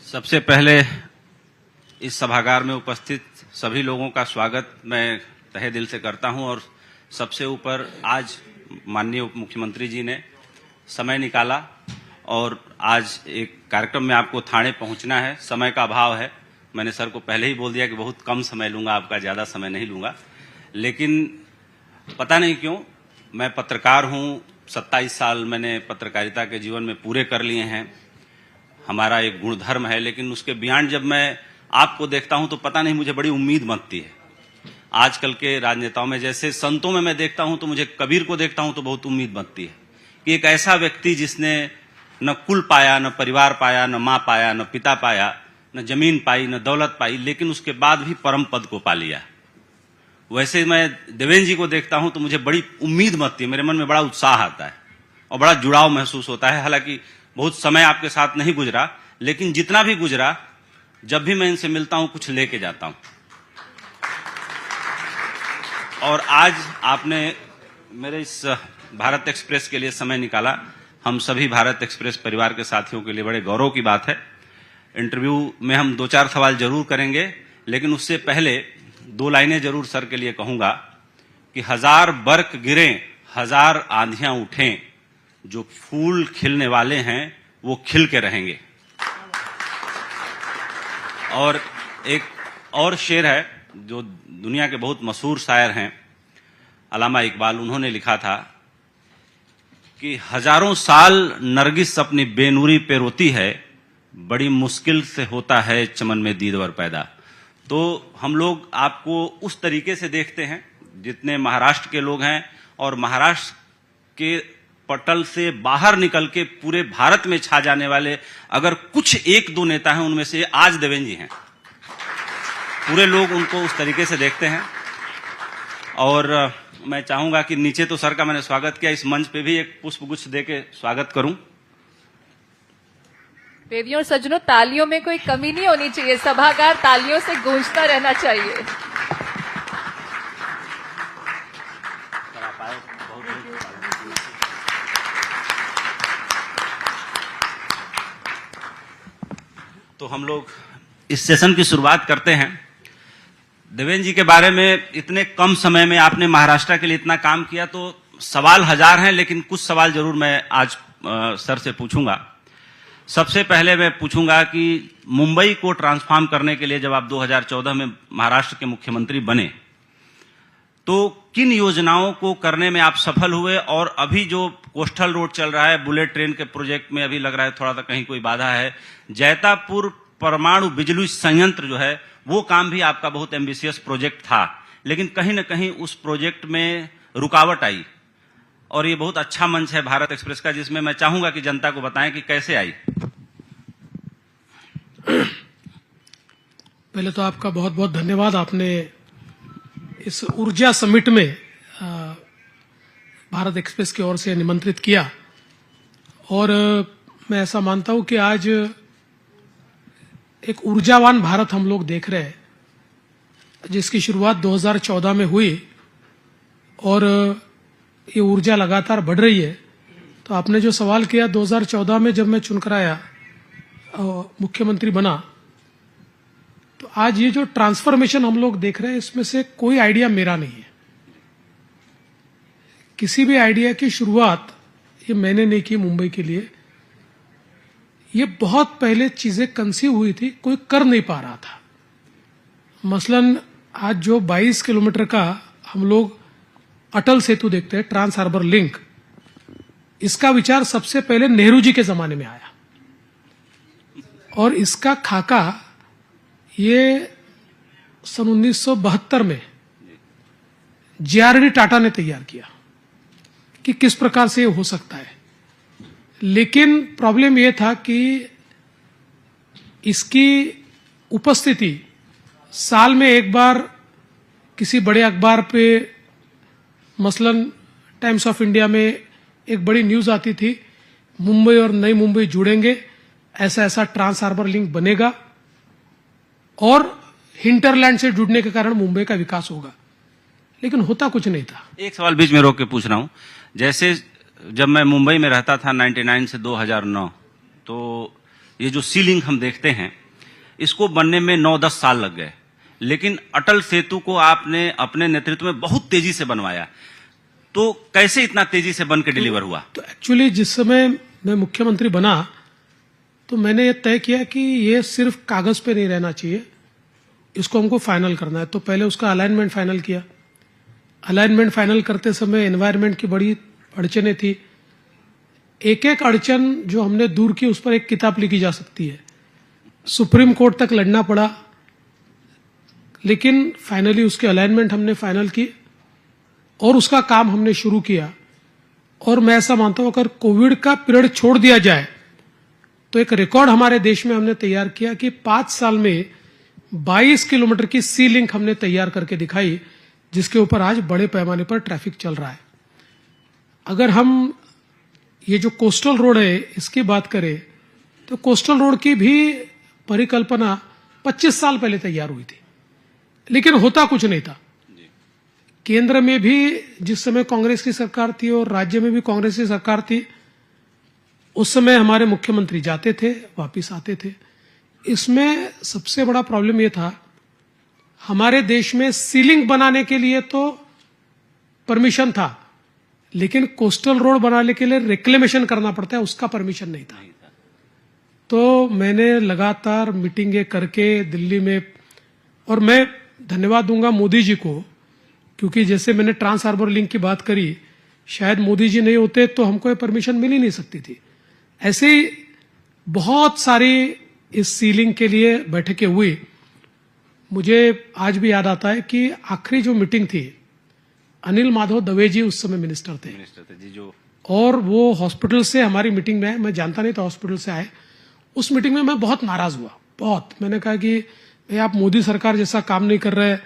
सबसे पहले इस सभागार में उपस्थित सभी लोगों का स्वागत मैं तहे दिल से करता हूं और सबसे ऊपर आज माननीय उप मुख्यमंत्री जी ने समय निकाला और आज एक कार्यक्रम में आपको थाने पहुंचना है। समय का अभाव है, मैंने सर को पहले ही बोल दिया कि बहुत कम समय लूंगा, आपका ज़्यादा समय नहीं लूंगा। लेकिन पता नहीं क्यों, मैं पत्रकार हूं, 27 साल मैंने पत्रकारिता के जीवन में पूरे कर लिए हैं, हमारा एक गुणधर्म है। लेकिन उसके बियॉन्ड जब मैं आपको देखता हूं तो पता नहीं मुझे बड़ी उम्मीद बनती है। आजकल के राजनेताओं में, जैसे संतों में मैं देखता हूं तो मुझे कबीर को देखता हूं तो बहुत उम्मीद बनती है कि एक ऐसा व्यक्ति जिसने न कुल पाया, न परिवार पाया, न माँ पाया, न पिता पाया, न जमीन पाई, न दौलत पाई, लेकिन उसके बाद भी परम पद को पा लिया। वैसे मैं देवेंद्र जी को देखता हूं तो मुझे बड़ी उम्मीद बनती है, मेरे मन में बड़ा उत्साह आता है और बड़ा जुड़ाव महसूस होता है। हालांकि बहुत समय आपके साथ नहीं गुजरा, लेकिन जितना भी गुजरा, जब भी मैं इनसे मिलता हूं कुछ लेके जाता हूं। और आज आपने मेरे इस भारत एक्सप्रेस के लिए समय निकाला, हम सभी भारत एक्सप्रेस परिवार के साथियों के लिए बड़े गौरव की बात है। इंटरव्यू में हम 2-4 सवाल जरूर करेंगे, लेकिन उससे पहले 2 लाइनें जरूर सर के लिए कहूंगा कि 1000 बर्क गिरें, 1000 आंधियां उठें, जो फूल खिलने वाले हैं वो खिल के रहेंगे। और एक और शेर है जो दुनिया के बहुत मशहूर शायर हैं, अल्लामा इकबाल, उन्होंने लिखा था कि हजारों साल नरगिस अपनी बेनूरी पे रोती है, बड़ी मुश्किल से होता है चमन में दीदवर पैदा। तो हम लोग आपको उस तरीके से देखते हैं, जितने महाराष्ट्र के लोग हैं और महाराष्ट्र के पटल से बाहर निकल के पूरे भारत में छा जाने वाले अगर कुछ 1-2 नेता हैं, उनमें से आज देवेंद्र जी हैं। पूरे लोग उनको उस तरीके से देखते हैं। और मैं चाहूंगा कि नीचे तो सर का मैंने स्वागत किया, इस मंच पे भी एक पुष्पगुच्छ देके स्वागत करूं। देवियों और सज्जनों, तालियों में कोई कमी नहीं होनी चाहिए, सभागार तालियों से गूंजता रहना चाहिए। तो हम लोग इस सेशन की शुरुआत करते हैं। देवेंद्र जी के बारे में इतने कम समय में आपने महाराष्ट्र के लिए इतना काम किया, तो सवाल 1000 हैं, लेकिन कुछ सवाल जरूर मैं आज सर से पूछूंगा। सबसे पहले मैं पूछूंगा कि मुंबई को ट्रांसफॉर्म करने के लिए जब आप 2014 में महाराष्ट्र के मुख्यमंत्री बने, तो किन योजनाओं को करने में आप सफल हुए? और अभी जो कोस्टल रोड चल रहा है, बुलेट ट्रेन के प्रोजेक्ट में अभी लग रहा है थोड़ा सा कहीं कोई बाधा है। जैतापुर परमाणु बिजली संयंत्र जो है, वो काम भी आपका बहुत एम्बिशियस प्रोजेक्ट था, लेकिन कहीं न कहीं उस प्रोजेक्ट में रुकावट आई। और ये बहुत अच्छा मंच है भारत एक्सप्रेस का, जिसमें मैं चाहूंगा कि जनता को बताएं कि कैसे आई। पहले तो आपका बहुत बहुत धन्यवाद, आपने इस ऊर्जा समिट में भारत एक्सप्रेस की ओर से निमंत्रित किया। और मैं ऐसा मानता हूं कि आज एक ऊर्जावान भारत हम लोग देख रहे हैं, जिसकी शुरुआत 2014 में हुई और ये ऊर्जा लगातार बढ़ रही है। तो आपने जो सवाल किया, 2014 में जब मैं चुनकर आया, मुख्यमंत्री बना, तो आज ये जो ट्रांसफॉर्मेशन हम लोग देख रहे हैं, इसमें से कोई आइडिया मेरा नहीं है। किसी भी आइडिया की शुरुआत ये मैंने नहीं की मुंबई के लिए। ये बहुत पहले चीजें कंसीव हुई थी, कोई कर नहीं पा रहा था। मसलन आज जो 22 किलोमीटर का हम लोग अटल सेतु देखते हैं, ट्रांस हार्बर लिंक, इसका विचार सबसे पहले नेहरू जी के जमाने में आया और इसका खाका ये सन 1972 में JRD टाटा ने तैयार किया कि किस प्रकार से ये हो सकता है। लेकिन प्रॉब्लम ये था कि इसकी उपस्थिति साल में एक बार किसी बड़े अखबार पे, मसलन टाइम्स ऑफ इंडिया में एक बड़ी न्यूज आती थी, मुंबई और नई मुंबई जुड़ेंगे, ऐसा ऐसा ट्रांस हार्बर लिंक बनेगा और हिंटरलैंड से जुड़ने के कारण मुंबई का विकास होगा। लेकिन होता कुछ नहीं था। एक सवाल बीच में रोक के पूछ रहा हूं, जैसे जब मैं मुंबई में रहता था 99 से 2009, तो ये जो सी लिंक हम देखते हैं, इसको बनने में 9-10 साल लग गए, लेकिन अटल सेतु को आपने अपने नेतृत्व में बहुत तेजी से बनवाया। तो कैसे इतना तेजी से बन के डिलीवर हुआ? तो एक्चुअली जिस समय मैं मुख्यमंत्री बना तो मैंने ये तय किया कि ये सिर्फ कागज पे नहीं रहना चाहिए, इसको हमको फाइनल करना है। तो पहले उसका अलाइनमेंट फाइनल किया। अलाइनमेंट फाइनल करते समय एनवायरनमेंट की बड़ी अड़चने थी। एक एक अड़चन जो हमने दूर की उस पर एक किताब लिखी जा सकती है। सुप्रीम कोर्ट तक लड़ना पड़ा, लेकिन फाइनली उसके अलाइनमेंट हमने फाइनल की और उसका काम हमने शुरू किया। और मैं ऐसा मानता हूं अगर कोविड का पीरियड छोड़ दिया जाए तो एक रिकॉर्ड हमारे देश में हमने तैयार किया कि 5 साल में 22 किलोमीटर की सी लिंक हमने तैयार करके दिखाई, जिसके ऊपर आज बड़े पैमाने पर ट्रैफिक चल रहा है। अगर हम ये जो कोस्टल रोड है इसकी बात करें तो कोस्टल रोड की भी परिकल्पना 25 साल पहले तैयार हुई थी, लेकिन होता कुछ नहीं था। केंद्र में भी जिस समय कांग्रेस की सरकार थी और राज्य में भी कांग्रेस की सरकार थी, उस समय हमारे मुख्यमंत्री जाते थे, वापिस आते थे। इसमें सबसे बड़ा प्रॉब्लम यह था, हमारे देश में सीलिंग बनाने के लिए तो परमिशन था, लेकिन कोस्टल रोड बनाने के लिए रिक्लेमेशन करना पड़ता है, उसका परमिशन नहीं था। तो मैंने लगातार मीटिंगें करके दिल्ली में, और मैं धन्यवाद दूंगा मोदी जी को, क्योंकि जैसे मैंने ट्रांस हार्बर लिंक की बात करी, शायद मोदी जी नहीं होते तो हमको ये परमिशन मिल ही नहीं सकती थी। ऐसे ही बहुत सारी इस सीलिंग के लिए बैठकें हुई। मुझे आज भी याद आता है कि आखिरी जो मीटिंग थी, अनिल माधव दवे जी उस समय मिनिस्टर थे जी, जो और वो हॉस्पिटल से हमारी मीटिंग में आए। मैं जानता नहीं था हॉस्पिटल से आए। उस मीटिंग में मैं बहुत नाराज हुआ, बहुत। मैंने कहा कि भाई आप मोदी सरकार जैसा काम नहीं कर रहे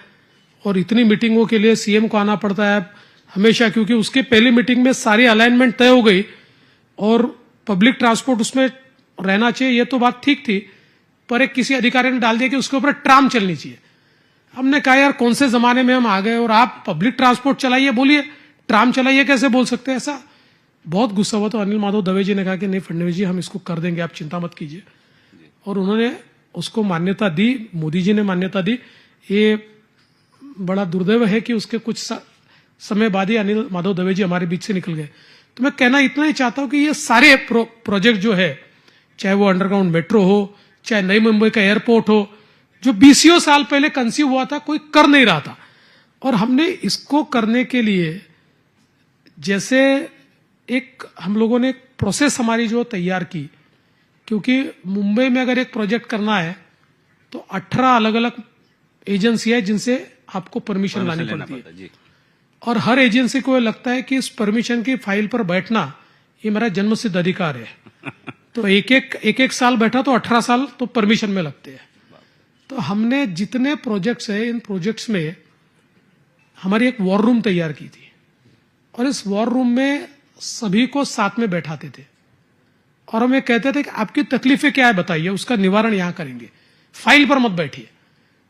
और इतनी मीटिंगों के लिए सीएम को आना पड़ता है हमेशा, क्योंकि उसके पहली मीटिंग में सारी अलाइनमेंट तय हो गई और पब्लिक ट्रांसपोर्ट उसमें रहना चाहिए, ये तो बात ठीक थी, पर एक किसी अधिकारी ने डाल दिया कि उसके ऊपर ट्राम चलनी चाहिए। हमने कहा यार कौन से जमाने में हम आ गए और आप पब्लिक ट्रांसपोर्ट चलाइए, बोलिए ट्राम चलाइए, कैसे बोल सकते हैं ऐसा? बहुत गुस्सा हुआ। तो अनिल माधव दवे जी ने कहा कि नहीं फडणवीस जी, हम इसको कर देंगे, आप चिंता मत कीजिए। और उन्होंने उसको मान्यता दी, मोदी जी ने मान्यता दी। ये बड़ा दुर्दैव है कि उसके कुछ समय बाद ही अनिल माधव दवे जी हमारे बीच से निकल गए। तो मैं कहना इतना ही चाहता हूं कि ये सारे प्रोजेक्ट जो है, चाहे वो अंडरग्राउंड मेट्रो हो, चाहे नई मुंबई का एयरपोर्ट हो, जो 20 साल पहले कंसीव हुआ था, कोई कर नहीं रहा था। और हमने इसको करने के लिए जैसे एक हम लोगों ने प्रोसेस हमारी जो तैयार की, क्योंकि मुंबई में अगर एक प्रोजेक्ट करना है तो 18 अलग अलग एजेंसी है जिनसे आपको परमिशन लानी पड़ती है, जी। और हर एजेंसी को लगता है कि इस परमिशन की फाइल पर बैठना ये मेरा जन्मसिद्ध अधिकार है। तो एक एक साल बैठा तो 18 साल तो परमिशन में लगते हैं। तो हमने जितने प्रोजेक्ट्स हैं, इन प्रोजेक्ट्स में हमारी एक वॉर रूम तैयार की थी और इस वॉर रूम में सभी को साथ में बैठाते थे और हमें कहते थे कि आपकी तकलीफें क्या है बताइए, उसका निवारण यहां करेंगे, फाइल पर मत बैठिए।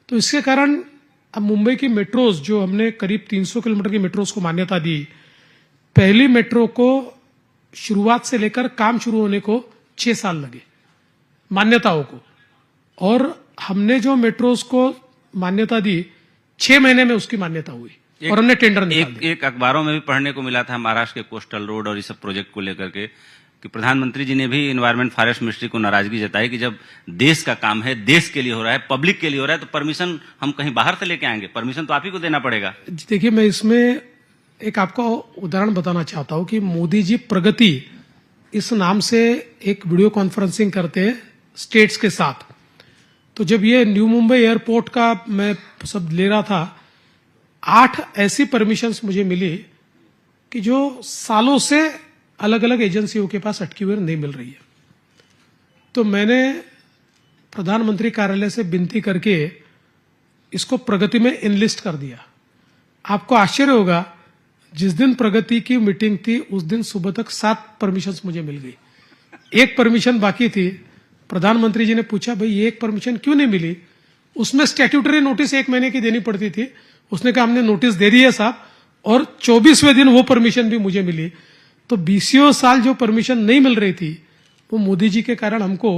तो इसके कारण अब मुंबई की मेट्रोज, जो हमने करीब 300 किलोमीटर की मेट्रोज को मान्यता दी, पहली मेट्रो को शुरुआत से लेकर काम शुरू होने को 6 साल लगे मान्यताओं को, और हमने जो मेट्रोज को मान्यता दी 6 महीने में उसकी मान्यता हुई और हमने टेंडर निकाल दिया। एक अखबारों में भी पढ़ने को मिला था महाराष्ट्र के कोस्टल रोड और इस सब प्रोजेक्ट को लेकर के कि प्रधानमंत्री जी ने भी एनवायरमेंट फॉरेस्ट मिनिस्ट्री को नाराजगी जताई कि जब देश का काम है, देश के लिए हो रहा है, पब्लिक के लिए हो रहा है, तो परमिशन हम कहीं बाहर से लेके आएंगे, परमिशन तो आप ही को देना पड़ेगा। देखिए, मैं इसमें एक आपको उदाहरण बताना चाहता हूं कि मोदी जी प्रगति इस नाम से एक वीडियो कॉन्फ्रेंसिंग करते हैं स्टेट्स के साथ। तो जब ये न्यू मुंबई एयरपोर्ट का मैं सब ले रहा था, 8 ऐसी परमिशंस मुझे मिली कि जो सालों से अलग अलग एजेंसियों के पास अटकी हुई नहीं मिल रही है। तो मैंने प्रधानमंत्री कार्यालय से विनती करके इसको प्रगति में इनलिस्ट कर दिया। आपको आश्चर्य होगा, जिस दिन प्रगति की मीटिंग थी उस दिन सुबह तक 7 परमिशंस मुझे मिल गई, 1 परमिशन बाकी थी। प्रधानमंत्री जी ने पूछा भाई ये 1 परमिशन क्यों नहीं मिली? उसमें स्टैट्यूटरी नोटिस 1 महीने की देनी पड़ती थी। उसने कहा हमने नोटिस दे दी है साहब, और 24वें दिन वो परमिशन भी मुझे मिली। तो 20 साल जो परमिशन नहीं मिल रही थी वो मोदी जी के कारण हमको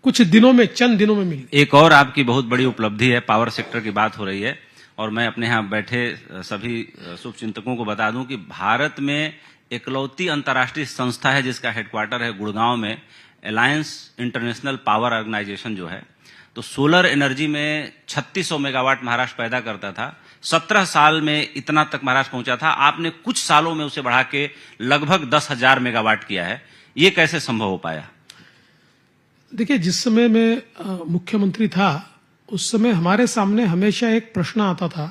कुछ दिनों में, चंद दिनों में मिल गई। एक और आपकी बहुत बड़ी उपलब्धि है, पावर सेक्टर की बात हो रही है, और मैं अपने यहाँ बैठे सभी शुभचिंतकों को बता दूं कि भारत में इकलौती अंतर्राष्ट्रीय संस्था है जिसका हेडक्वार्टर है गुड़गांव में, अलायंस इंटरनेशनल पावर ऑर्गेनाइजेशन जो है। तो सोलर एनर्जी में 3600 मेगावाट महाराष्ट्र पैदा करता था, 17 साल में इतना तक महाराष्ट्र पहुंचा था। आपने कुछ सालों में उसे बढ़ा के लगभग 10,000 मेगावाट किया है। ये कैसे संभव हो पाया? देखिए, जिस समय मैं मुख्यमंत्री था उस समय हमारे सामने हमेशा एक प्रश्न आता था,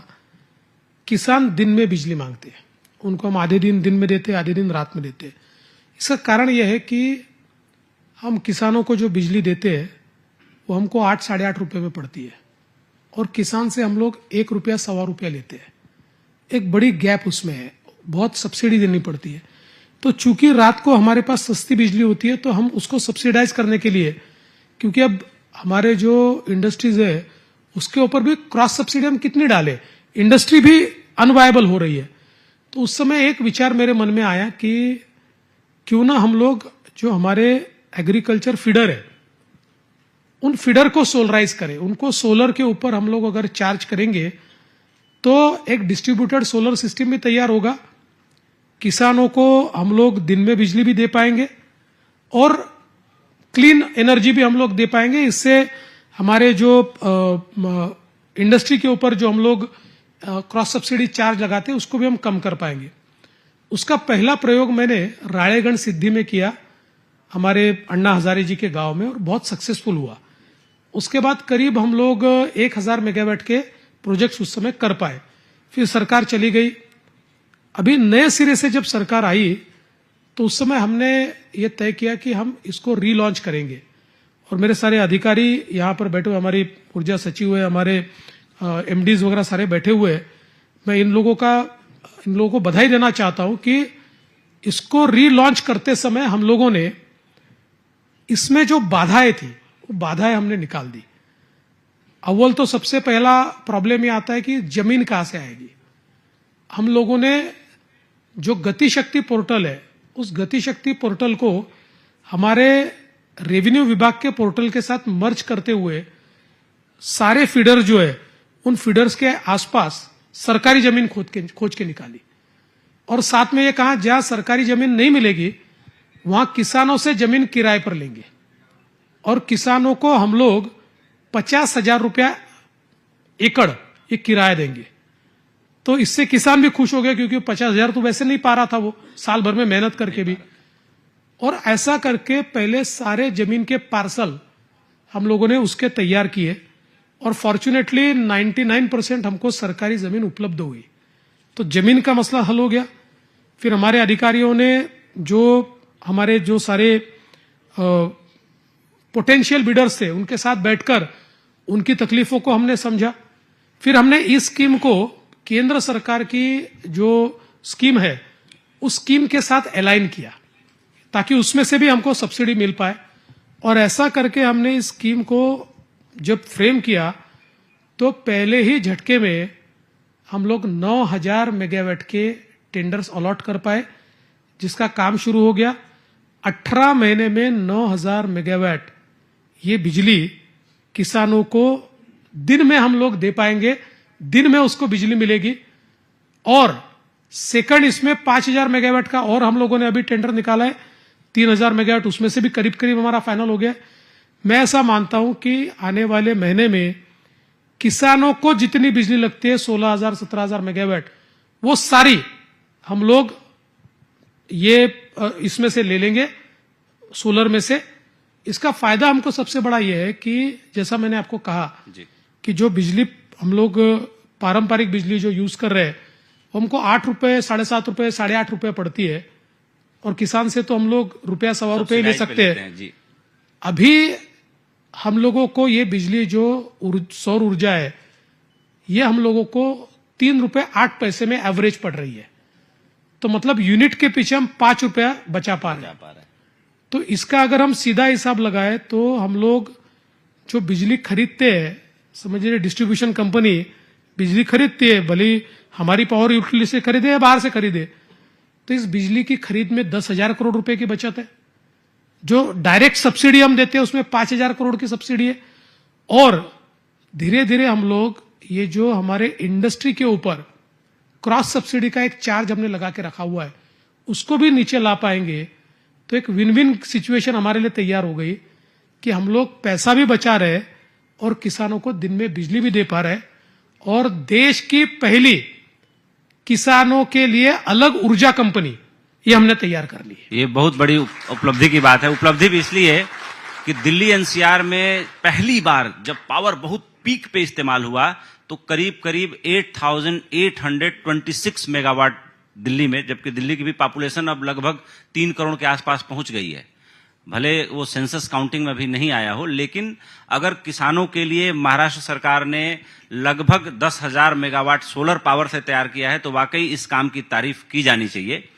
किसान दिन में बिजली मांगते हैं, उनको हम आधे दिन में देते, आधे दिन रात में देते। इसका कारण यह है कि हम किसानों को जो बिजली देते हैं वो हमको 8 साढ़े 8 रुपए में पड़ती है, और किसान से हम लोग 1 रुपया सवा रुपया लेते हैं। एक बड़ी गैप उसमें है, बहुत सब्सिडी देनी पड़ती है। तो चूंकि रात को हमारे पास सस्ती बिजली होती है तो हम उसको सब्सिडाइज करने के लिए, क्योंकि अब हमारे जो इंडस्ट्रीज है उसके ऊपर भी क्रॉस सब्सिडी हम कितनी डालें, इंडस्ट्री भी अनवायबल हो रही है। तो उस समय एक विचार मेरे मन में आया कि क्यों ना हम लोग जो हमारे एग्रीकल्चर फीडर है उन फीडर को सोलराइज करें, उनको सोलर के ऊपर हम लोग अगर चार्ज करेंगे तो एक डिस्ट्रीब्यूटेड सोलर सिस्टम भी तैयार होगा, किसानों को हम लोग दिन में बिजली भी दे पाएंगे और क्लीन एनर्जी भी हम लोग दे पाएंगे। इससे हमारे जो इंडस्ट्री के ऊपर जो हम लोग क्रॉस सब्सिडी चार्ज लगाते हैं उसको भी हम कम कर पाएंगे। उसका पहला प्रयोग मैंने राळेगण सिद्धि में किया, हमारे अन्ना हजारे जी के गांव में, और बहुत सक्सेसफुल हुआ। उसके बाद करीब हम लोग 1000 मेगावाट के प्रोजेक्ट्स उस समय कर पाए। फिर सरकार चली गई। अभी नए सिरे से जब सरकार आई तो उस समय हमने ये तय किया कि हम इसको रीलॉन्च करेंगे, और मेरे सारे अधिकारी यहाँ पर बैठे हुए, हमारी ऊर्जा सचिव है, हमारे एमडीज वगैरह सारे बैठे हुए हैं। मैं इन लोगों को बधाई देना चाहता हूं कि इसको रीलॉन्च करते समय हम लोगों ने इसमें जो बाधाएं थी वो बाधाएं हमने निकाल दी। अव्वल तो सबसे पहला प्रॉब्लम ये आता है कि जमीन कहां से आएगी। हम लोगों ने जो गति शक्ति पोर्टल है उस गति शक्ति पोर्टल को हमारे रेवेन्यू विभाग के पोर्टल के साथ मर्ज करते हुए सारे फीडर जो है उन फीडर्स के आसपास सरकारी जमीन खोज के निकाली, और साथ में ये कहा जहां सरकारी जमीन नहीं मिलेगी वहां किसानों से जमीन किराए पर लेंगे, और किसानों को हम लोग 50,000 रुपया एकड़ ये किराया देंगे। तो इससे किसान भी खुश हो गए, क्योंकि 50,000 तो वैसे नहीं पा रहा था वो साल भर में मेहनत करके भी। और ऐसा करके पहले सारे जमीन के पार्सल हम लोगों ने उसके तैयार किए, और फॉर्चुनेटली 99% हमको सरकारी जमीन उपलब्ध हुई। तो जमीन का मसला हल हो गया। फिर हमारे अधिकारियों ने जो हमारे जो सारे पोटेंशियल बिडर्स थे उनके साथ बैठकर उनकी तकलीफों को हमने समझा। फिर हमने इस स्कीम को केंद्र सरकार की जो स्कीम है उस स्कीम के साथ अलाइन किया ताकि उसमें से भी हमको सब्सिडी मिल पाए। और ऐसा करके हमने इस स्कीम को जब फ्रेम किया तो पहले ही झटके में हम लोग 9,000 मेगावाट के टेंडर्स अलॉट कर पाए, जिसका काम शुरू हो गया। 18 महीने में 9,000 मेगावाट ये बिजली किसानों को दिन में हम लोग दे पाएंगे, दिन में उसको बिजली मिलेगी। और सेकंड इसमें 5,000 मेगावाट का और हम लोगों ने अभी टेंडर निकाला है, 3,000 मेगावाट, उसमें से भी करीब करीब हमारा फाइनल हो गया। मैं ऐसा मानता हूं कि आने वाले महीने में किसानों को जितनी बिजली लगती है 16,000 17,000 मेगावाट वो सारी हम लोग ये इसमें से ले लेंगे, सोलर में से। इसका फायदा हमको सबसे बड़ा यह है कि जैसा मैंने आपको कहा कि जो बिजली हम लोग पारंपरिक बिजली जो यूज कर रहे हैं वो हमको 8 रुपए 7.5 रुपए 8.5 रुपए पड़ती है, और किसान से तो हम लोग रुपया सवा रुपये ले सकते हैं। अभी हम लोगों को ये बिजली जो सौर ऊर्जा है ये हम लोगों को 3 रुपए 8 पैसे में एवरेज पड़ रही है। तो मतलब यूनिट के पीछे हम 5 रुपया बचा पा रहे हैं। तो इसका अगर हम सीधा हिसाब लगाए तो हम लोग जो बिजली खरीदते हैं, समझिए डिस्ट्रीब्यूशन कंपनी बिजली खरीदती है, भले हमारी पावर यूटिलिटी से खरीदे या बाहर से खरीदे, तो इस बिजली की खरीद में 10,000 करोड़ रुपए की बचत है। जो डायरेक्ट सब्सिडी हम देते हैं उसमें 5,000 करोड़ की सब्सिडी है, और धीरे धीरे हम लोग ये जो हमारे इंडस्ट्री के ऊपर क्रॉस सब्सिडी का एक चार्ज हमने लगा के रखा हुआ है उसको भी नीचे ला पाएंगे तो एक विन विन सिचुएशन हमारे लिए तैयार हो गई कि हम लोग पैसा भी बचा रहे और किसानों को दिन में बिजली भी दे पा रहे, और देश की पहली किसानों के लिए अलग ऊर्जा कंपनी ये हमने तैयार कर ली है। ये बहुत बड़ी उपलब्धि की बात है। उपलब्धि भी इसलिए है कि दिल्ली एनसीआर में पहली बार जब पावर बहुत पीक पे इस्तेमाल हुआ तो करीब करीब 8,826 मेगावाट दिल्ली में, जबकि दिल्ली की भी पॉपुलेशन अब लगभग 3 करोड़ के आसपास पहुंच गई है। भले वो सेंसस काउंटिंग में भी नहीं आया हो, लेकिन अगर किसानों के लिए महाराष्ट्र सरकार ने लगभग 10,000 मेगावाट सोलर पावर से तैयार किया है तो वाकई इस काम की तारीफ की जानी चाहिए।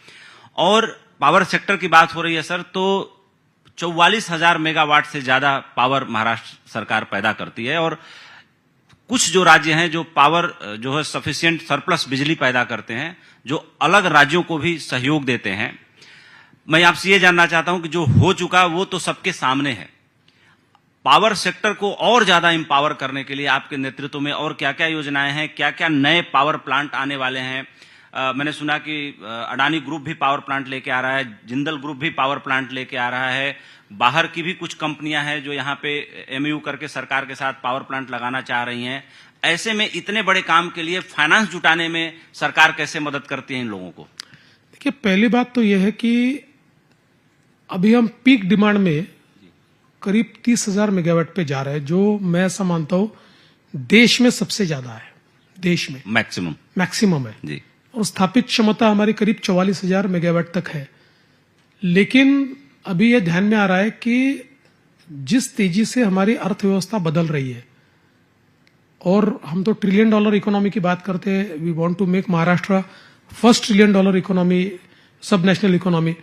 और पावर सेक्टर की बात हो रही है सर, तो 44,000 मेगावाट से ज्यादा पावर महाराष्ट्र सरकार पैदा करती है, और कुछ जो राज्य हैं जो पावर जो है सफिशिएंट सरप्लस बिजली पैदा करते हैं, जो अलग राज्यों को भी सहयोग देते हैं। मैं आपसे ये जानना चाहता हूं कि जो हो चुका वो तो सबके सामने है, पावर सेक्टर को और ज्यादा एम्पावर करने के लिए आपके नेतृत्व में और क्या क्या योजनाएं हैं, क्या क्या नए पावर प्लांट आने वाले हैं? मैंने सुना कि अडानी ग्रुप भी पावर प्लांट लेके आ रहा है, जिंदल ग्रुप भी पावर प्लांट लेके आ रहा है, बाहर की भी कुछ कंपनियां हैं जो यहाँ पे एमयू करके सरकार के साथ पावर प्लांट लगाना चाह रही हैं। ऐसे में इतने बड़े काम के लिए फाइनेंस जुटाने में सरकार कैसे मदद करती है इन लोगों को? देखिए, पहली बात तो यह है कि अभी हम पीक डिमांड में करीब 30,000 मेगावाट पे जा रहे हैं, जो मैं ऐसा मानता हूं देश में सबसे ज्यादा है, देश में मैक्सिमम है जी। और स्थापित क्षमता हमारी करीब 44,000 मेगावाट तक है। लेकिन अभी यह ध्यान में आ रहा है कि जिस तेजी से हमारी अर्थव्यवस्था बदल रही है, और हम तो $1 ट्रिलियन इकोनॉमी की बात करते हैं, we want to make Maharashtra first $1 trillion economy, sub national economy,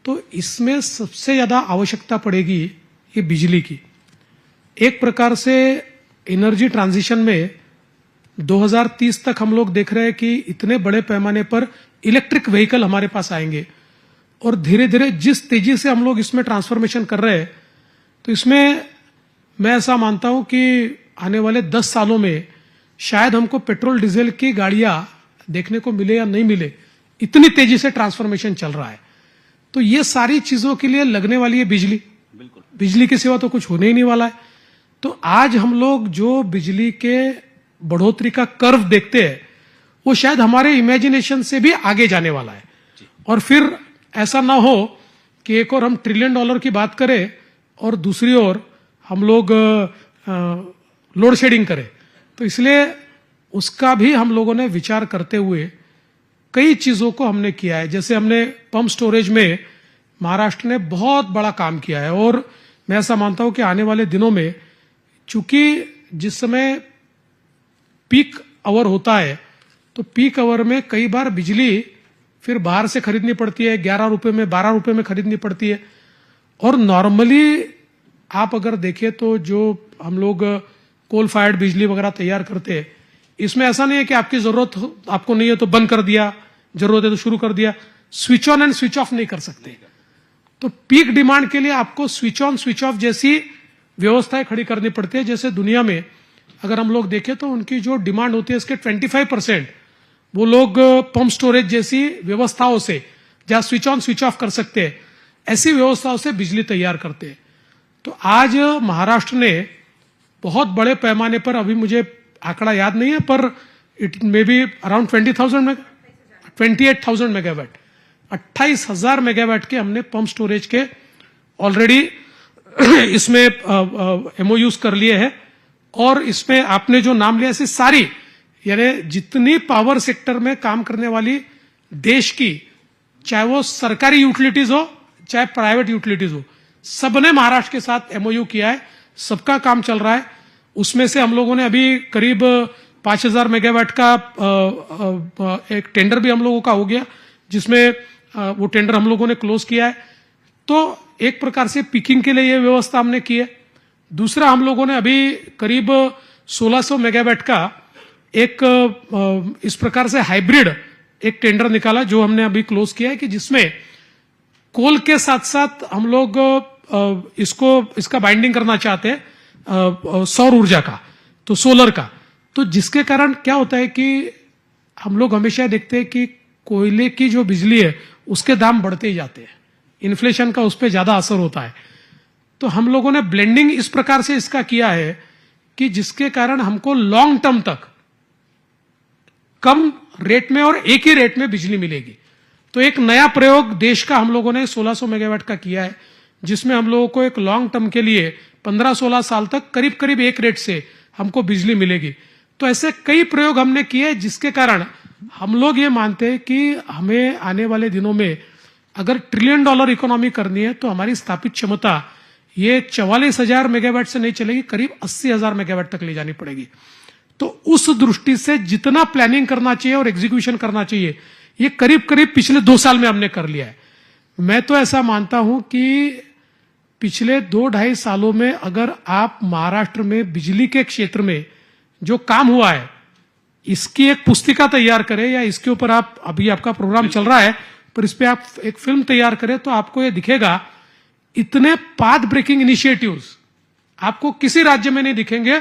तो इसमें सबसे ज्यादा आवश्यकता पड़ेगी ये बिजली की। एक प्रकार से एनर्जी ट्रांजिशन में 2030 तक हम लोग देख रहे हैं कि इतने बड़े पैमाने पर इलेक्ट्रिक व्हीकल हमारे पास आएंगे, और धीरे धीरे जिस तेजी से हम लोग इसमें ट्रांसफॉर्मेशन कर रहे हैं, तो इसमें मैं ऐसा मानता हूं कि आने वाले 10 सालों में शायद हमको पेट्रोल डीजल की गाड़ियां देखने को मिले या नहीं मिले, इतनी तेजी से ट्रांसफॉर्मेशन चल रहा है। तो ये सारी चीजों के लिए लगने वाली है बिजली। बिल्कुल, बिजली के सिवा तो कुछ होने ही नहीं वाला है। तो आज हम लोग जो बिजली के बढ़ोतरी का कर्व देखते हैं वो शायद हमारे इमेजिनेशन से भी आगे जाने वाला है, और फिर ऐसा ना हो कि एक और हम $1 ट्रिलियन की बात करें और दूसरी ओर हम लोग लोड शेडिंग करें। तो इसलिए उसका भी हम लोगों ने विचार करते हुए कई चीजों को हमने किया है। जैसे हमने पंप स्टोरेज में महाराष्ट्र ने बहुत बड़ा काम किया है, और मैं ऐसा मानता हूं कि आने वाले दिनों में, चूंकि जिस समय पीक आवर होता है तो पीक आवर में कई बार बिजली फिर बाहर से खरीदनी पड़ती है, 11 रुपए में, 12 रुपए में खरीदनी पड़ती है। और नॉर्मली आप अगर देखें तो जो हम लोग कोल फायर्ड बिजली वगैरह तैयार करते हैं, इसमें ऐसा नहीं है कि आपकी जरूरत आपको नहीं है तो बंद कर दिया, जरूरत है तो शुरू कर दिया, switch on and switch off नहीं कर सकते। तो पीक डिमांड के लिए आपको स्विच ऑन स्विच ऑफ जैसी व्यवस्थाएं खड़ी करनी पड़ती है। जैसे दुनिया में अगर हम लोग देखें तो उनकी जो डिमांड होती है इसके 25% वो लोग पंप स्टोरेज जैसी व्यवस्थाओं से, जहां स्विच ऑन स्विच ऑफ कर सकते हैं, ऐसी व्यवस्थाओं से बिजली तैयार करते हैं। तो आज महाराष्ट्र ने बहुत बड़े पैमाने पर, अभी मुझे आंकड़ा याद नहीं है, पर it may be around 28,000 megawatt, 28,000 megawatt के हमने पंप स्टोरेज के ऑलरेडी इसमें एमओयूज कर लिए हैं। और इसमें आपने जो नाम लिया, ऐसी सारी, यानी जितनी पावर सेक्टर में काम करने वाली देश की, चाहे वो सरकारी यूटिलिटीज हो चाहे प्राइवेट यूटिलिटीज हो, सबने महाराष्ट्र के साथ एमओयू किया है, सबका काम चल रहा है। उसमें से हम लोगों ने अभी करीब 5,000 मेगावाट का एक टेंडर भी हम लोगों का हो गया, जिसमें वो टेंडर हम लोगों ने क्लोज किया है। तो एक प्रकार से पिकिंग के लिए ये व्यवस्था हमने की है। दूसरा, हम लोगों ने अभी करीब 1,600 मेगावाट का एक इस प्रकार से हाइब्रिड एक टेंडर निकाला, जो हमने अभी क्लोज किया है, कि जिसमें कोल के साथ साथ हम लोग इसका बाइंडिंग करना चाहते हैं सौर ऊर्जा का, तो सोलर का। तो जिसके कारण क्या होता है कि हम लोग हमेशा देखते हैं कि कोयले की जो बिजली है उसके दाम बढ़ते ही जाते हैं, इन्फ्लेशन का उस पर ज्यादा असर होता है। तो हम लोगों ने ब्लेंडिंग इस प्रकार से इसका किया है कि जिसके कारण हमको लॉन्ग टर्म तक कम रेट में और एक ही रेट में बिजली मिलेगी। तो एक नया प्रयोग देश का हम लोगों ने 1600 मेगावाट का किया है, जिसमें हम लोगों को एक लॉन्ग टर्म के लिए 15-16 साल तक करीब करीब एक रेट से हमको बिजली मिलेगी। तो ऐसे कई प्रयोग हमने किए जिसके कारण हम लोग ये मानते हैं कि हमें आने वाले दिनों में अगर $1 ट्रिलियन इकोनॉमी करनी है तो हमारी स्थापित क्षमता ये 44,000 मेगावाट से नहीं चलेगी, करीब 80,000 मेगावाट तक ले जानी पड़ेगी। तो उस दृष्टि से जितना प्लानिंग करना चाहिए और एग्जीक्यूशन करना चाहिए ये करीब करीब पिछले 2 साल में हमने कर लिया है। मैं तो ऐसा मानता हूं कि पिछले 2-2.5 सालों में अगर आप महाराष्ट्र में बिजली के क्षेत्र में जो काम हुआ है इसकी एक पुस्तिका तैयार करें, या इसके ऊपर आप अभी आपका प्रोग्राम चल रहा है पर इस पे आप एक फिल्म तैयार करें, तो आपको ये दिखेगा इतने पाथ ब्रेकिंग इनिशिएटिव्स आपको किसी राज्य में नहीं दिखेंगे।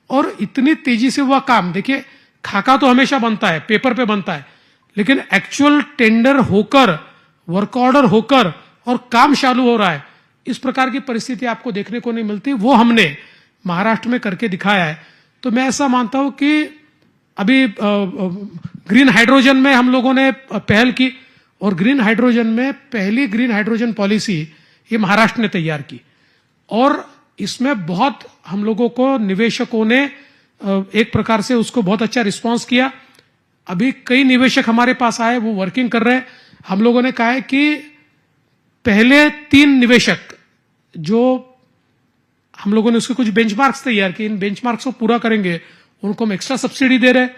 और इतनी तेजी से हुआ काम, देखिए खाका तो हमेशा बनता है, पेपर पे बनता है, लेकिन एक्चुअल टेंडर होकर, वर्क ऑर्डर होकर और काम चालू हो रहा है, इस प्रकार की परिस्थिति आपको देखने को नहीं मिलती। वो हमने महाराष्ट्र में करके दिखाया है। तो मैं ऐसा मानता हूं कि अभी ग्रीन हाइड्रोजन में हम लोगों ने पहल की, और ग्रीन हाइड्रोजन में पहली ग्रीन हाइड्रोजन पॉलिसी ये महाराष्ट्र ने तैयार की, और इसमें बहुत हम लोगों को निवेशकों ने एक प्रकार से उसको बहुत अच्छा रिस्पांस किया। अभी कई निवेशक हमारे पास आए, वो वर्किंग कर रहे हैं। हम लोगों ने कहा है कि पहले 3 निवेशक जो हम लोगों ने उसके कुछ बेंचमार्क्स तैयार किए, इन बेंचमार्क्स को पूरा करेंगे उनको हम एक्स्ट्रा सब्सिडी दे रहे हैं।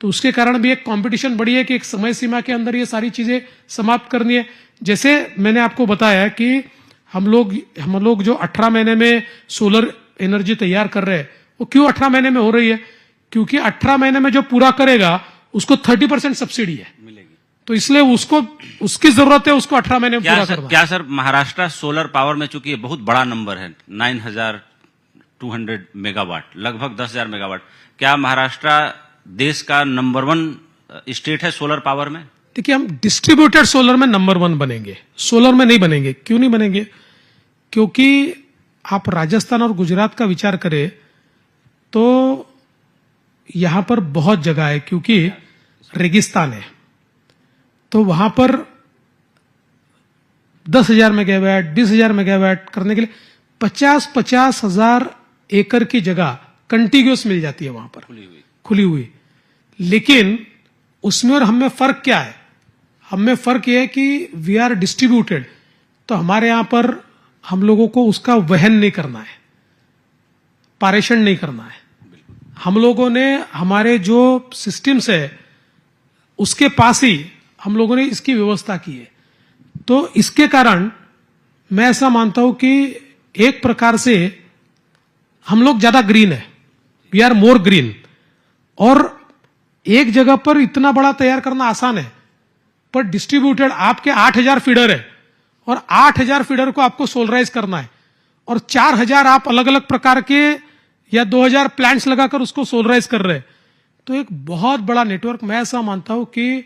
तो उसके कारण भी एक कंपटीशन बढ़ी है कि एक समय सीमा के अंदर ये सारी चीजें समाप्त करनी है। जैसे मैंने आपको बताया कि हम लोग जो 18 महीने में सोलर एनर्जी तैयार कर रहे हैं, वो क्यों 18 महीने में हो रही है? क्योंकि 18 महीने में जो पूरा करेगा उसको 30% सब्सिडी है, तो इसलिए उसकी जरूरत है उसको 18 महीने में पूरा करना। क्या सर, महाराष्ट्र सोलर पावर में चूंकि बहुत बड़ा नंबर है, 9,200 मेगावाट, लगभग 10,000 मेगावाट, क्या महाराष्ट्र देश का नंबर 1 स्टेट है सोलर पावर में? देखिए, हम डिस्ट्रीब्यूटेड सोलर में नंबर 1 बनेंगे, सोलर में नहीं बनेंगे। क्यों नहीं बनेंगे? क्योंकि आप राजस्थान और गुजरात का विचार करें तो यहां पर बहुत जगह है, क्योंकि रेगिस्तान है, तो वहां पर 10,000 मेगावाट 20,000 मेगावाट करने के लिए 50,000 एकड़ की जगह कंटिन्यूअस मिल जाती है वहां पर खुली हुई। लेकिन उसमें और हमें फर्क क्या है? हमें फर्क यह है कि वी आर डिस्ट्रीब्यूटेड, तो हमारे यहां पर हम लोगों को उसका वहन नहीं करना है, पारेषण नहीं करना है। हम लोगों ने हमारे जो सिस्टम्स है उसके पास ही हम लोगों ने इसकी व्यवस्था की है। तो इसके कारण मैं ऐसा मानता हूं कि एक प्रकार से हम लोग ज्यादा ग्रीन है, वी आर मोर ग्रीन। और एक जगह पर इतना बड़ा तैयार करना आसान है, पर डिस्ट्रीब्यूटेड आपके 8,000 फीडर है और 8,000 फीडर को आपको सोलराइज करना है, और 4,000 आप अलग अलग प्रकार के या 2,000 प्लांट्स लगाकर उसको सोलराइज कर रहे हैं। तो एक बहुत बड़ा नेटवर्क। मैं ऐसा मानता हूं कि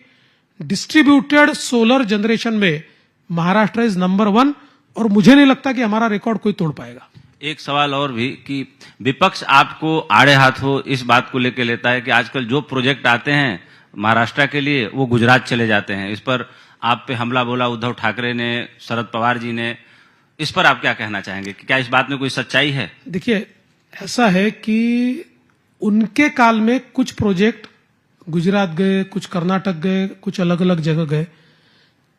डिस्ट्रीब्यूटेड सोलर जनरेशन में महाराष्ट्र इज नंबर 1, और मुझे नहीं लगता कि हमारा रिकॉर्ड कोई तोड़ पाएगा। एक सवाल और भी कि विपक्ष आपको आड़े हाथों इस बात को लेकर लेता है कि आजकल जो प्रोजेक्ट आते हैं महाराष्ट्र के लिए वो गुजरात चले जाते हैं। इस पर आप पे हमला बोला उद्धव ठाकरे ने, शरद पवार जी ने, इस पर आप क्या कहना चाहेंगे कि क्या इस बात में कोई सच्चाई है? देखिए, ऐसा है कि उनके काल में कुछ प्रोजेक्ट गुजरात गए, कुछ कर्नाटक गए, कुछ अलग अलग जगह गए।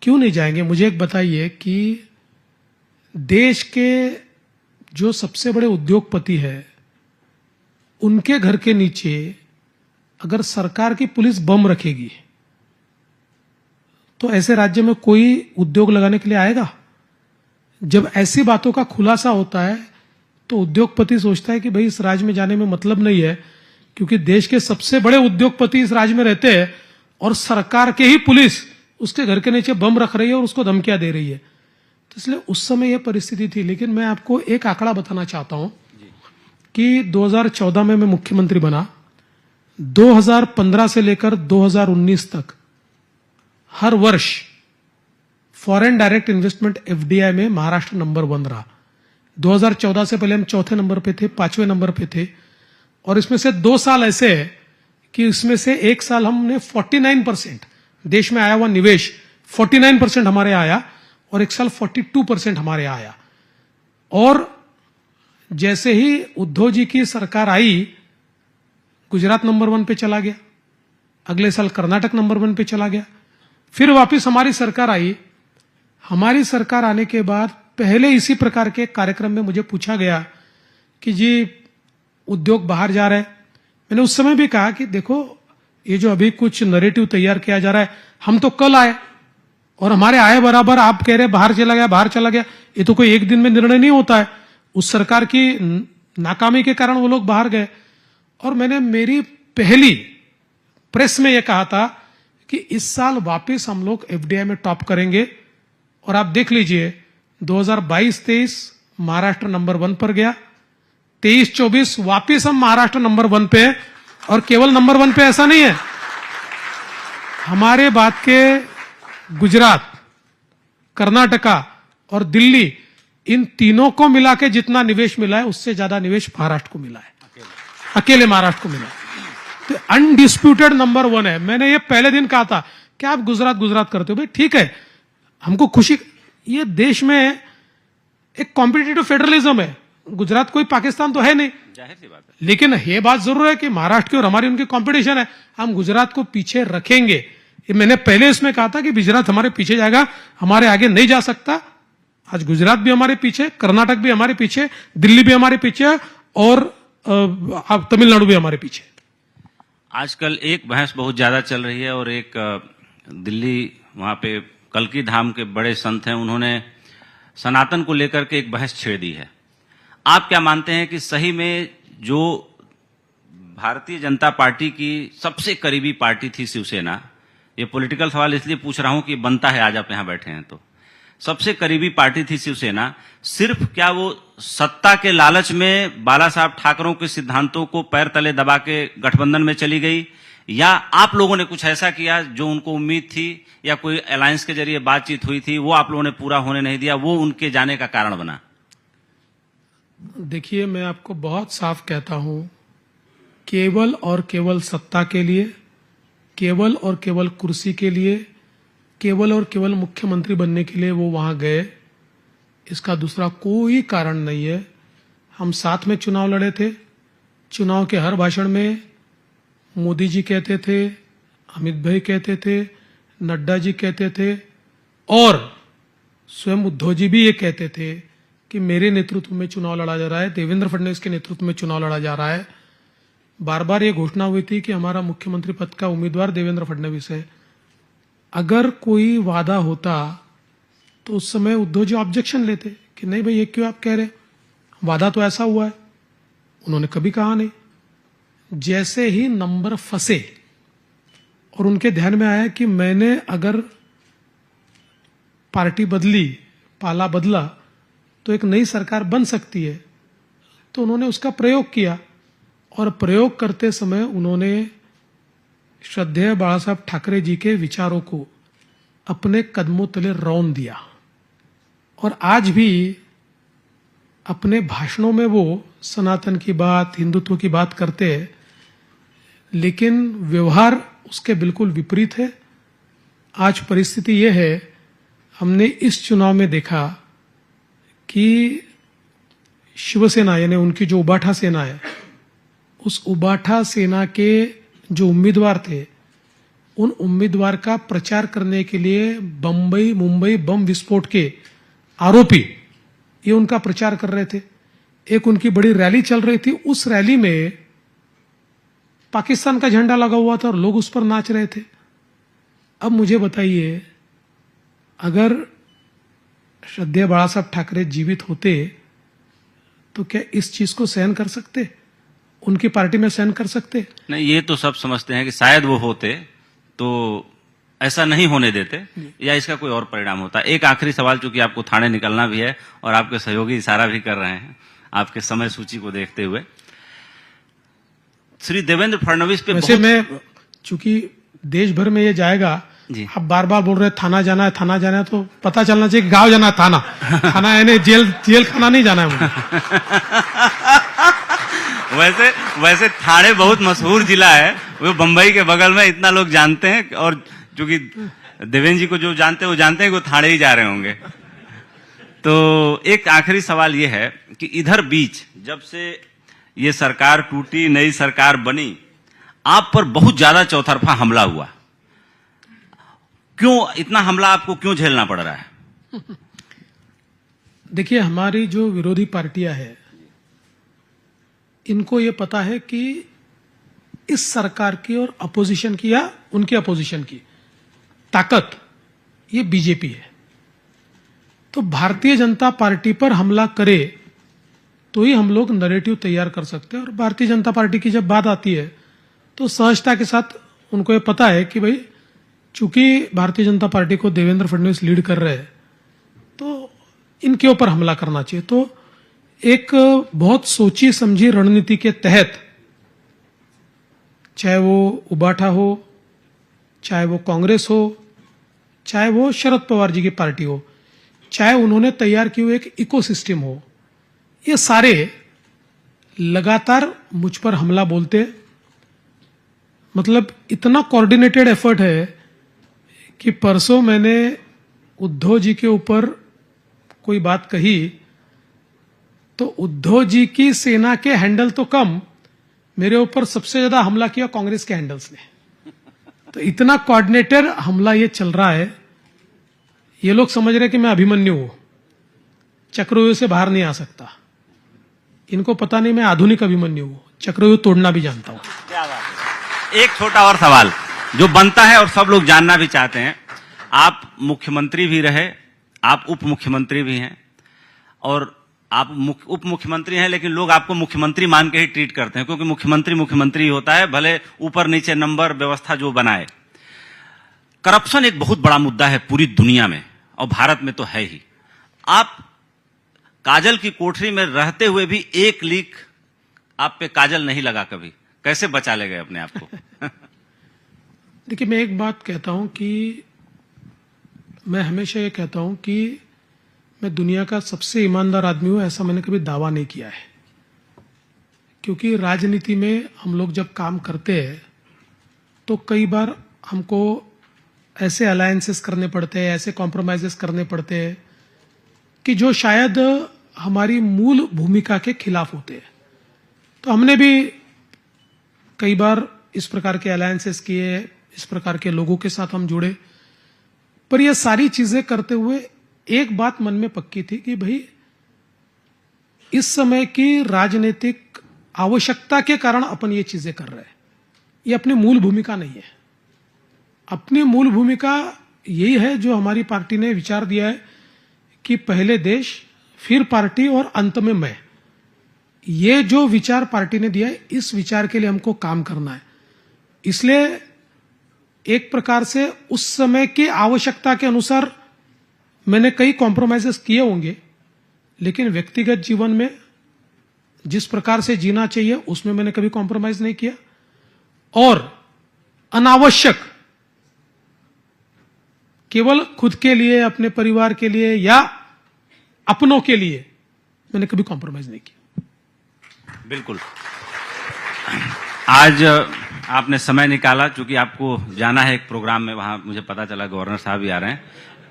क्यों नहीं जाएंगे? मुझे एक बताइए कि देश के जो सबसे बड़े उद्योगपति है उनके घर के नीचे अगर सरकार की पुलिस बम रखेगी तो ऐसे राज्य में कोई उद्योग लगाने के लिए आएगा? जब ऐसी बातों का खुलासा होता है तो उद्योगपति सोचता है कि भाई इस राज्य में जाने में मतलब नहीं है, क्योंकि देश के सबसे बड़े उद्योगपति इस राज्य में रहते हैं और सरकार के ही पुलिस उसके घर के नीचे बम रख रही है और उसको धमकियां दे रही है। तो इसलिए उस समय यह परिस्थिति थी। लेकिन मैं आपको एक आंकड़ा बताना चाहता हूं कि 2014 में मैं मुख्यमंत्री बना, 2015 से लेकर 2019 तक हर वर्ष फॉरेन डायरेक्ट इन्वेस्टमेंट एफडीआई में महाराष्ट्र नंबर 1 रहा। 2014 से पहले हम चौथे नंबर पे थे, 5वें नंबर पे थे, और इसमें से 2 साल ऐसे है कि इसमें से एक साल हमने 49% देश में आया हुआ निवेश 49% हमारे आया, और एक साल 42% हमारे आया। और जैसे ही उद्धव जी की सरकार आई, गुजरात नंबर 1 पे चला गया, अगले साल कर्नाटक नंबर 1 पे चला गया, फिर वापस हमारी सरकार आई। हमारी सरकार आने के बाद पहले इसी प्रकार के कार्यक्रम में मुझे पूछा गया कि जी उद्योग बाहर जा रहे हैं। मैंने उस समय भी कहा कि देखो, ये जो अभी कुछ नैरेटिव तैयार किया जा रहा है, हम तो कल आए और हमारे आए बराबर आप कह रहे बाहर चला गया, बाहर चला गया। ये तो कोई एक दिन में निर्णय नहीं होता है। उस सरकार की नाकामी के कारण वो लोग बाहर गए। और मैंने मेरी पहली प्रेस में यह कहा था कि इस साल वापस हम लोग एफडीआई में टॉप करेंगे। और आप देख लीजिए 2022-23 महाराष्ट्र नंबर 1 पर गया, 23-24 वापस हम महाराष्ट्र नंबर 1 पे। और केवल नंबर 1 पे ऐसा नहीं है, हमारे बाद के गुजरात, कर्नाटका और दिल्ली, इन तीनों को मिला के जितना निवेश मिला है उससे ज्यादा निवेश महाराष्ट्र को मिला है, अकेले महाराष्ट्र को मिला है। तो अनडिस्प्यूटेड नंबर 1 है। मैंने ये पहले दिन कहा था कि आप गुजरात गुजरात करते हो, भाई ठीक है, हमको खुशी। ये देश में एक कॉम्पिटिटिव फेडरलिज्म है, गुजरात कोई पाकिस्तान तो है नहीं, जाहिर सी बात है। लेकिन ये बात जरूर है कि महाराष्ट्र की और हमारी उनकी कंपटीशन है, हम गुजरात को पीछे रखेंगे। ये मैंने पहले इसमें कहा था कि गुजरात हमारे पीछे जाएगा, हमारे आगे नहीं जा सकता। आज गुजरात भी हमारे पीछे, कर्नाटक भी हमारे पीछे, दिल्ली भी हमारे पीछे, और तमिलनाडु भी हमारे पीछे। आजकल एक बहस बहुत ज्यादा चल रही है, और एक दिल्ली, वहां पे कल्की धाम के बड़े संत हैं, उन्होंने सनातन को लेकर के एक बहस छेड़ दी है। आप क्या मानते हैं कि सही में जो भारतीय जनता पार्टी की सबसे करीबी पार्टी थी शिवसेना, ये पॉलिटिकल सवाल इसलिए पूछ रहा हूं कि बनता है, आज आप यहां बैठे हैं तो, सबसे करीबी पार्टी थी शिवसेना, सिर्फ क्या वो सत्ता के लालच में बाला साहब ठाकरों के सिद्धांतों को पैर तले दबा के गठबंधन में चली गई, या आप लोगों ने कुछ ऐसा किया जो उनको उम्मीद थी, या कोई अलायंस के जरिए बातचीत हुई थी, वो आप लोगों ने पूरा होने नहीं दिया, वो उनके जाने का कारण बना? देखिए, मैं आपको बहुत साफ कहता हूं, केवल और केवल सत्ता के लिए, केवल और केवल कुर्सी के लिए, केवल और केवल मुख्यमंत्री बनने के लिए वो वहां गए, इसका दूसरा कोई कारण नहीं है। हम साथ में चुनाव लड़े थे। चुनाव के हर भाषण में मोदी जी कहते थे, अमित भाई कहते थे, नड्डा जी कहते थे, और स्वयं उद्धव जी भी ये कहते थे कि मेरे नेतृत्व में चुनाव लड़ा जा रहा है, देवेंद्र फडणवीस के नेतृत्व में चुनाव लड़ा जा रहा है। बार बार ये घोषणा हुई थी कि हमारा मुख्यमंत्री पद का उम्मीदवार देवेंद्र फडणवीस है। अगर कोई वादा होता तो उस समय उद्धव जी ऑब्जेक्शन लेते कि नहीं भाई, ये क्यों आप कह रहे, वादा तो ऐसा हुआ है। उन्होंने कभी कहा नहीं। जैसे ही नंबर फंसे और उनके ध्यान में आया कि मैंने अगर पार्टी बदली, पाला बदला, तो एक नई सरकार बन सकती है, तो उन्होंने उसका प्रयोग किया। और प्रयोग करते समय उन्होंने श्रद्धेय बाला साहब ठाकरे जी के विचारों को अपने कदमों तले रौंद दिया। और आज भी अपने भाषणों में वो सनातन की बात, हिंदुत्व की बात करते हैं, लेकिन व्यवहार उसके बिल्कुल विपरीत है। आज परिस्थिति यह है, हमने इस चुनाव में देखा कि शिवसेना, यानी उनकी जो उबाठा सेना है, उस उबाठा सेना के जो उम्मीदवार थे, उन उम्मीदवार का प्रचार करने के लिए बंबई मुंबई बम विस्फोट के आरोपी ये उनका प्रचार कर रहे थे। एक उनकी बड़ी रैली चल रही थी, उस रैली में पाकिस्तान का झंडा लगा हुआ था और लोग उस पर नाच रहे थे। अब मुझे बताइए, अगर श्रद्धेय बाला साहब ठाकरे जीवित होते तो क्या इस चीज को सहन कर सकते? उनकी पार्टी में सहन कर सकते? नहीं, ये तो सब समझते हैं कि शायद वो होते तो ऐसा नहीं होने देते, या इसका कोई और परिणाम होता है? एक आखिरी सवाल, चूंकि आपको थाने निकलना भी है और आपके सहयोगी इशारा भी कर रहे हैं आपके समय सूची को देखते हुए, श्री देवेंद्र फडणवीस पे वैसे मैं, चूंकि देश भर में ये जाएगा, जी। आप बार बार बोल रहे हैं थाना जाना है, तो पता चलना चाहिए गांव जाना है, थाना यानी जेल खाना नहीं जाना है मुझे। वैसे ठाणे बहुत मशहूर जिला है, वो बंबई के बगल में, इतना लोग जानते हैं, और क्योंकि देवेंद्र जी को जो जानते हैं वो जानते हैं कि वो ठाणे ही जा रहे होंगे। तो एक आखिरी सवाल ये है कि इधर बीच जब से ये सरकार टूटी, नई सरकार बनी, आप पर बहुत ज्यादा चौतरफा हमला हुआ। क्यों इतना हमला आपको क्यों झेलना पड़ रहा है? देखिए, हमारी जो विरोधी पार्टियां हैं, इनको ये पता है कि इस सरकार की और अपोजिशन की या उनके अपोजिशन की ताकत ये बीजेपी है। तो भारतीय जनता पार्टी पर हमला करे तो ही हम लोग नैरेटिव तैयार कर सकते हैं। और भारतीय जनता पार्टी की जब बात आती है तो सहजता के साथ उनको ये पता है कि भाई, चूंकि भारतीय जनता पार्टी को देवेंद्र फडणवीस लीड कर रहे हैं, तो इनके ऊपर हमला करना चाहिए। तो एक बहुत सोची समझी रणनीति के तहत, चाहे वो उबाठा हो, चाहे वो कांग्रेस हो, चाहे वो शरद पवार जी की पार्टी हो, चाहे उन्होंने तैयार की हुई एक इकोसिस्टम हो, ये सारे लगातार मुझ पर हमला बोलते। मतलब इतना कोऑर्डिनेटेड एफर्ट है कि परसों मैंने उद्धव जी के ऊपर कोई बात कही तो उद्धव जी की सेना के हैंडल तो कम, मेरे ऊपर सबसे ज्यादा हमला किया कांग्रेस के हैंडल्स ने। तो इतना कोऑर्डिनेटेड हमला ये चल रहा है। ये लोग समझ रहे कि मैं अभिमन्यु हूं, चक्रव्यूह से बाहर नहीं आ सकता। इनको पता नहीं मैं आधुनिक अभिमन्यु हूं, चक्रव्यूह तोड़ना भी जानता हूं। क्या बात है। एक छोटा और सवाल जो बनता है और सब लोग जानना भी चाहते हैं, आप मुख्यमंत्री भी रहे, आप उप मुख्यमंत्री भी हैं, और आप उप मुख्यमंत्री हैं, लेकिन लोग आपको मुख्यमंत्री मान के ही ट्रीट करते हैं, क्योंकि मुख्यमंत्री ही होता है, भले ऊपर नीचे नंबर व्यवस्था जो बनाए। करप्शन एक बहुत बड़ा मुद्दा है पूरी दुनिया में, और भारत में तो है ही। आप काजल की कोठरी में रहते हुए भी एक लीक आप पे काजल नहीं लगा कभी, कैसे बचा ले गए अपने आप को? देखिए, मैं एक बात कहता हूं कि मैं हमेशा ये कहता हूं कि मैं दुनिया का सबसे ईमानदार आदमी हूं, ऐसा मैंने कभी दावा नहीं किया है। क्योंकि राजनीति में हम लोग जब काम करते हैं तो कई बार हमको ऐसे अलायंसेस करने पड़ते हैं, ऐसे कॉम्प्रोमाइजेस करने पड़ते हैं कि जो शायद हमारी मूल भूमिका के खिलाफ होते हैं। तो हमने भी कई बार इस प्रकार के अलायंसेस किए, इस प्रकार के लोगों के साथ हम जुड़े, पर ये सारी चीजें करते हुए एक बात मन में पक्की थी कि भाई, इस समय की राजनीतिक आवश्यकता के कारण अपन ये चीजें कर रहे हैं, ये अपनी मूल भूमिका नहीं है। अपनी मूल भूमिका यही है जो हमारी पार्टी ने विचार दिया है कि पहले देश, फिर पार्टी और अंत में मैं। ये जो विचार पार्टी ने दिया है, इस विचार के लिए हमको काम करना है। इसलिए एक प्रकार से उस समय की आवश्यकता के अनुसार मैंने कई कॉम्प्रोमाइजेस किए होंगे, लेकिन व्यक्तिगत जीवन में जिस प्रकार से जीना चाहिए उसमें मैंने कभी कॉम्प्रोमाइज नहीं किया। और अनावश्यक केवल खुद के लिए, अपने परिवार के लिए या अपनों के लिए मैंने कभी कॉम्प्रोमाइज नहीं किया। बिल्कुल। आज आपने समय निकाला, क्योंकि आपको जाना है एक प्रोग्राम में, वहां मुझे पता चला गवर्नर साहब भी आ रहे हैं,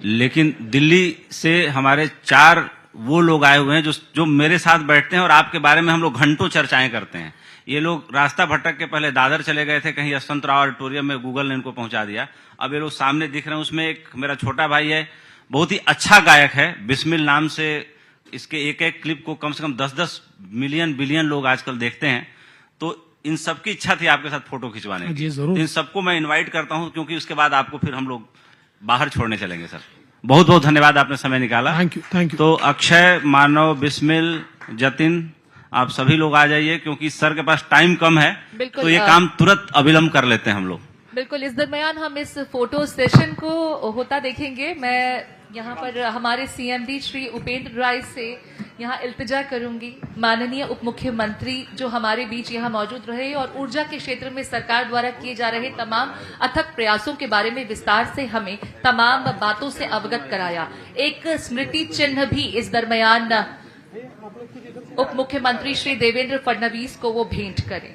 लेकिन दिल्ली से हमारे 4 वो लोग आए हुए हैं जो मेरे साथ बैठते हैं और आपके बारे में हम लोग घंटों चर्चाएं करते हैं। ये लोग रास्ता भटक के पहले दादर चले गए थे, कहीं यशवंतराव ऑडिटोरियम में, गूगल ने इनको पहुंचा दिया। अब ये लोग सामने दिख रहे हैं, उसमें एक मेरा छोटा भाई है, बहुत ही अच्छा गायक है, बिस्मिल नाम से। इसके एक एक क्लिप को कम से कम 10-10 मिलियन बिलियन लोग आजकल देखते हैं। तो इन सबकी इच्छा थी आपके साथ फोटो खिंचवाने की। जरूर। इन सबको मैं इन्वाइट करता हूं, क्योंकि उसके बाद आपको फिर हम लोग बाहर छोड़ने चलेंगे। सर, बहुत बहुत धन्यवाद, आपने समय निकाला। Thank you. तो अक्षय, मानव, बिस्मिल, जतिन, आप सभी लोग आ जाइए, क्योंकि सर के पास टाइम कम है, बिल्कुल, तो ये काम तुरंत अविलंब कर लेते हैं हम लोग। बिल्कुल, इस दरमियान हम इस फोटो सेशन को होता देखेंगे। मैं यहाँ पर हमारे सीएमडी श्री उपेंद्र राय से यहाँ इल्तिजा करूंगी, माननीय उप मुख्यमंत्री जो हमारे बीच यहाँ मौजूद रहे और ऊर्जा के क्षेत्र में सरकार द्वारा किए जा रहे तमाम अथक प्रयासों के बारे में विस्तार से हमें तमाम बातों से अवगत कराया। एक स्मृति चिन्ह भी इस दरमियान उप मुख्यमंत्री श्री देवेंद्र फडणवीस को वो भेंट करें।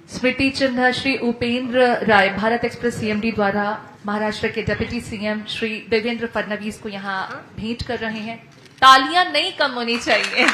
स्मृति चिन्ह श्री उपेंद्र राय भारत एक्सप्रेस सीएमडी द्वारा महाराष्ट्र के डिप्टी सीएम श्री देवेंद्र फडणवीस को यहाँ भेंट कर रहे हैं। तालियां नहीं कम होनी चाहिए।